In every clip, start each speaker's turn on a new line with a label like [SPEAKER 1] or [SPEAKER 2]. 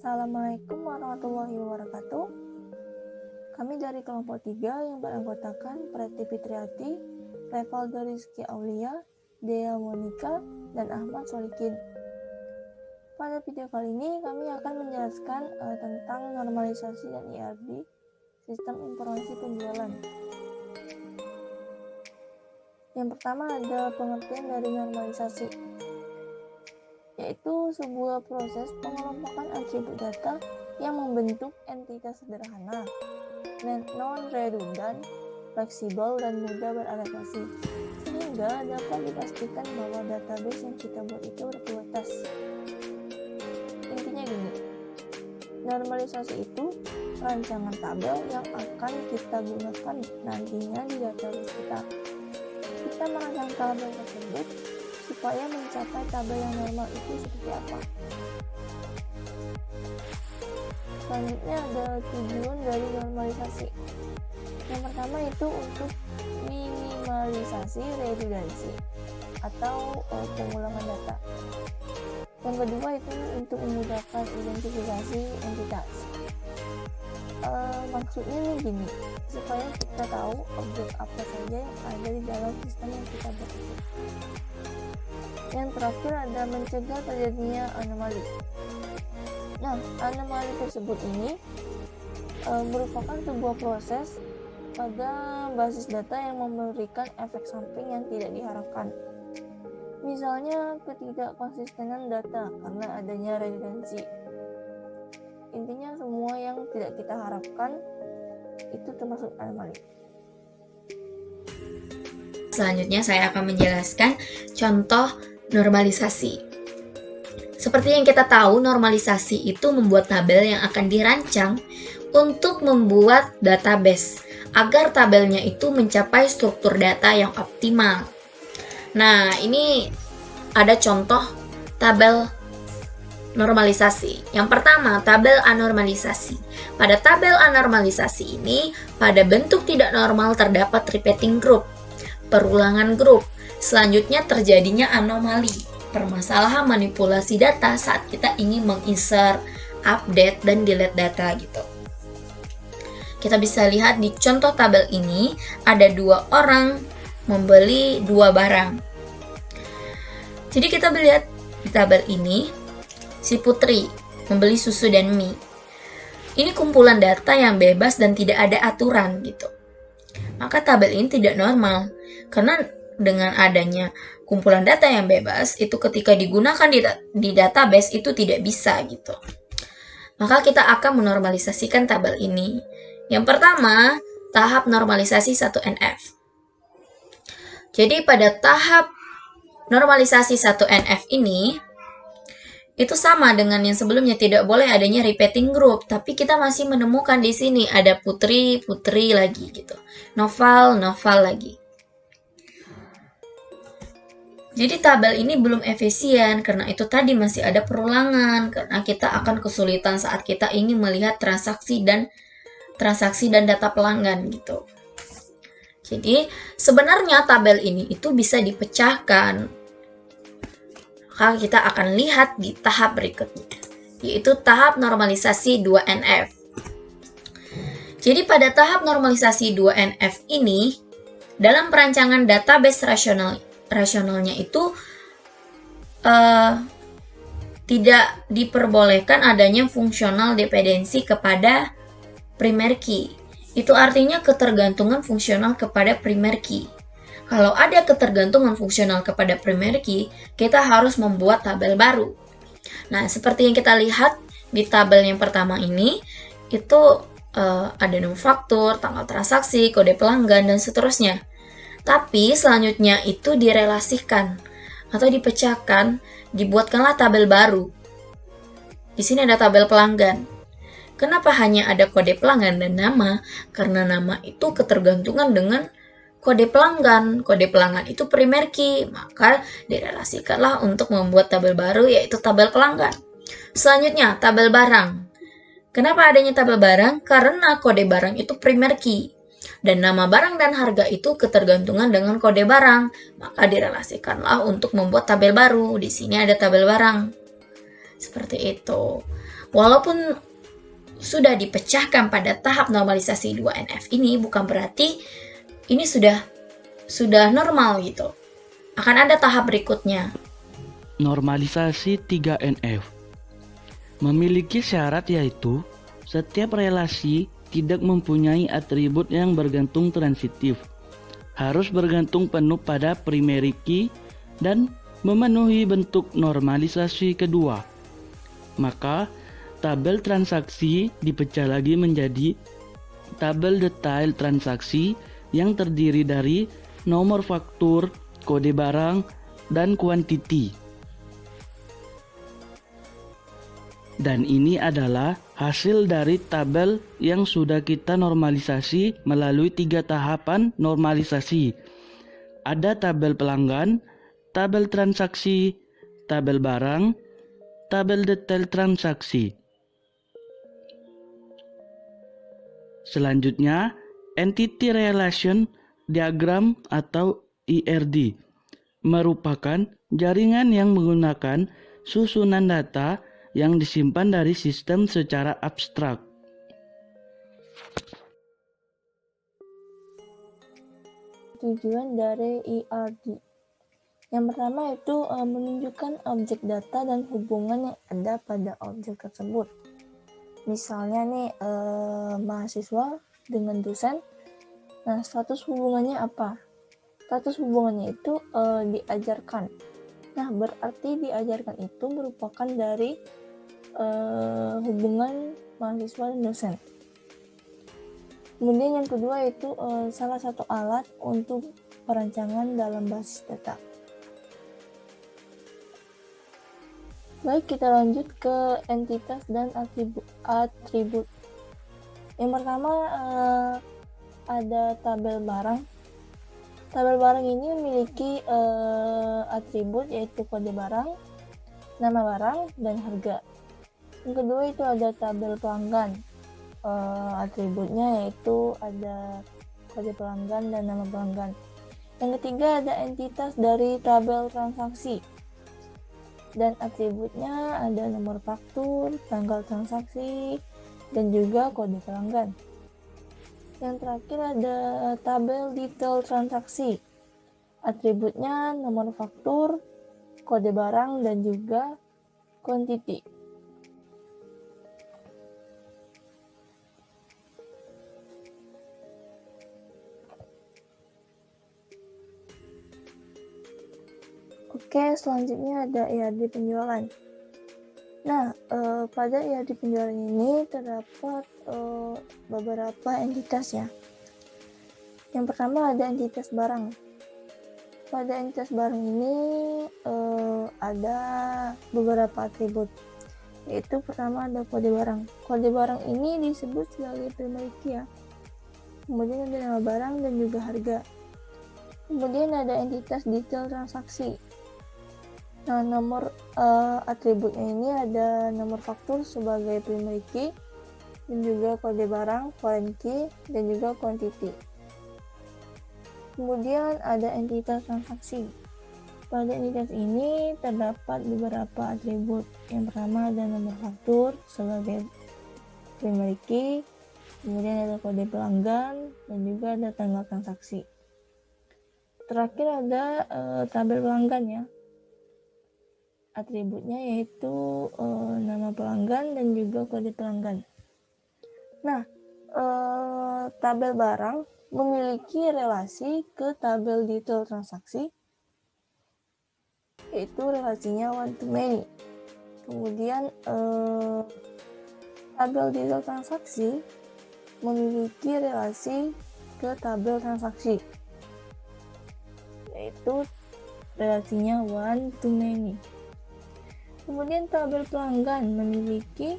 [SPEAKER 1] Assalamualaikum warahmatullahi wabarakatuh. Kami dari kelompok 3 yang beranggotakan Preti Fitriati, Revaldo Rizky Aulia, Dea Monica, dan Ahmad Solikin. Pada video kali ini kami akan menjelaskan tentang normalisasi dan IRD, Sistem Informasi Penjualan. Yang pertama ada pengertian dari normalisasi, yaitu sebuah proses pengelompokan atribut data yang membentuk entitas sederhana, non-redundan, fleksibel, dan mudah beradaptasi, sehingga dapat dipastikan bahwa database yang kita buat itu berkualitas. Intinya gini, normalisasi itu rancangan tabel yang akan kita gunakan nantinya di database kita. Kita merancang tabel tersebut supaya mencapai tabel yang normal itu seperti apa. Selanjutnya ada tujuan dari normalisasi. Yang pertama itu untuk minimalisasi redundansi atau pengulangan data. Yang kedua itu untuk memudahkan identifikasi entitas. Maksudnya nih gini, supaya kita tahu objek apa saja yang ada di dalam sistem yang kita buat itu. Yang terakhir ada mencegah terjadinya anomali. Nah, anomali tersebut ini merupakan sebuah proses pada basis data yang memberikan efek samping yang tidak diharapkan. Misalnya ketidakkonsistenan data karena adanya redundansi. Intinya semua yang tidak kita harapkan itu termasuk anomali.
[SPEAKER 2] Selanjutnya saya akan menjelaskan contoh normalisasi. Seperti yang kita tahu, normalisasi itu membuat tabel yang akan dirancang untuk membuat database agar tabelnya itu mencapai struktur data yang optimal. Nah, ini ada contoh tabel normalisasi. Yang pertama, tabel anormalisasi. Pada tabel anormalisasi ini, pada bentuk tidak normal terdapat repeating group, perulangan grup. Selanjutnya terjadinya anomali, permasalahan manipulasi data saat kita ingin menginsert, update, dan delete data gitu. Kita bisa lihat di contoh tabel ini, ada 2 orang membeli 2 barang. Jadi kita lihat di tabel ini, si Putri membeli susu dan mie. Ini kumpulan data yang bebas dan tidak ada aturan gitu. Maka tabel ini tidak normal, karena dengan adanya kumpulan data yang bebas, itu ketika digunakan di database itu tidak bisa gitu. Maka kita akan menormalisasikan tabel ini. Yang pertama, tahap normalisasi 1NF. Jadi pada tahap normalisasi 1NF ini, itu sama dengan yang sebelumnya, tidak boleh adanya repeating group, tapi kita masih menemukan di sini ada Putri lagi gitu. Noval lagi. Jadi tabel ini belum efisien karena itu tadi masih ada perulangan, karena kita akan kesulitan saat kita ingin melihat transaksi dan data pelanggan gitu. Jadi sebenarnya tabel ini itu bisa dipecahkan. Maka kita akan lihat di tahap berikutnya, yaitu tahap normalisasi 2NF. Jadi pada tahap normalisasi 2NF ini, dalam perancangan database rasionalnya itu tidak diperbolehkan adanya fungsional dependensi kepada primary key. Itu artinya ketergantungan fungsional kepada primary key. Kalau ada ketergantungan fungsional kepada primary key, kita harus membuat tabel baru. Nah, seperti yang kita lihat di tabel yang pertama ini, itu ada nom faktur, tanggal transaksi, kode pelanggan, dan seterusnya. Tapi selanjutnya itu direlasikan atau dipecahkan, dibuatkanlah tabel baru. Di sini ada tabel pelanggan. Kenapa hanya ada kode pelanggan dan nama? Karena nama itu ketergantungan dengan kode pelanggan. Kode pelanggan itu primary key, maka direlasikanlah untuk membuat tabel baru, yaitu tabel pelanggan. Selanjutnya, tabel barang. Kenapa adanya tabel barang? Karena kode barang itu primary key. Dan nama barang dan harga itu ketergantungan dengan kode barang, maka direlasikanlah untuk membuat tabel baru. Di sini ada tabel barang. Seperti itu. Walaupun sudah dipecahkan pada tahap normalisasi 2NF ini, bukan berarti ini sudah normal gitu. Akan ada tahap berikutnya.
[SPEAKER 3] Normalisasi 3NF memiliki syarat yaitu setiap relasi tidak mempunyai atribut yang bergantung transitif, harus bergantung penuh pada primary key dan memenuhi bentuk normalisasi kedua. Maka tabel transaksi dipecah lagi menjadi tabel detail transaksi yang terdiri dari nomor faktur, kode barang, dan kuantiti. Dan ini adalah hasil dari tabel yang sudah kita normalisasi melalui 3 tahapan normalisasi. Ada tabel pelanggan, tabel transaksi, tabel barang, tabel detail transaksi. Selanjutnya, Entity Relation Diagram atau ERD merupakan jaringan yang menggunakan susunan data yang disimpan dari sistem secara abstrak.
[SPEAKER 1] Tujuan dari ERD. Yang pertama itu menunjukkan objek data dan hubungan yang ada pada objek tersebut. Misalnya nih mahasiswa dengan dosen. Nah, status hubungannya apa? Status hubungannya itu diajarkan. Nah, berarti diajarkan itu merupakan dari hubungan mahasiswa dan dosen. Kemudian yang kedua itu salah satu alat untuk perancangan dalam basis data. Baik, kita lanjut ke entitas dan atribut. Yang pertama ada tabel barang. Tabel barang ini memiliki atribut yaitu kode barang, nama barang, dan harga. Yang kedua itu ada tabel pelanggan. Atributnya yaitu ada kode pelanggan dan nama pelanggan. Yang ketiga ada entitas dari tabel transaksi. Dan atributnya ada nomor faktur, tanggal transaksi, dan juga kode pelanggan. Yang terakhir ada tabel detail transaksi. Atributnya nomor faktur, kode barang, dan juga quantity. Oke, selanjutnya ada ERD penjualan. Nah, pada ERD penjualan ini terdapat beberapa entitas ya. Yang pertama ada entitas barang. Pada entitas barang ini ada beberapa atribut. Yaitu pertama ada kode barang. Kode barang ini disebut sebagai primary key ya. Kemudian ada nama barang dan juga harga. Kemudian ada entitas detail transaksi. Nah, nomor atributnya ini ada nomor faktur sebagai primary key dan juga kode barang, foreign key, dan juga quantity. Kemudian ada entitas transaksi. Pada entitas ini terdapat beberapa atribut. Yang pertama ada nomor faktur sebagai primary key, kemudian ada kode pelanggan, dan juga ada tanggal transaksi. Terakhir ada tabel pelanggan ya. Atributnya yaitu nama pelanggan dan juga kode pelanggan. Nah, tabel barang memiliki relasi ke tabel detail transaksi, yaitu relasinya one to many. Kemudian tabel detail transaksi memiliki relasi ke tabel transaksi, yaitu relasinya one to many. Kemudian tabel pelanggan memiliki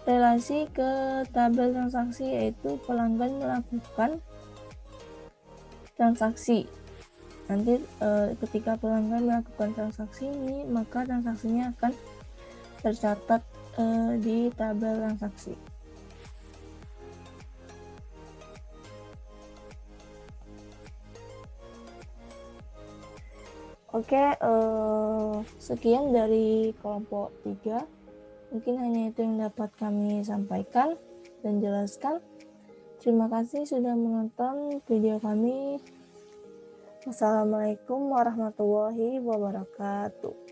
[SPEAKER 1] relasi ke tabel transaksi, yaitu pelanggan melakukan transaksi. Nanti ketika pelanggan melakukan transaksi ini, maka transaksinya akan tercatat di tabel transaksi. Oke, sekian dari kelompok 3. Mungkin hanya itu yang dapat kami sampaikan dan jelaskan. Terima kasih sudah menonton video kami. Wassalamualaikum warahmatullahi wabarakatuh.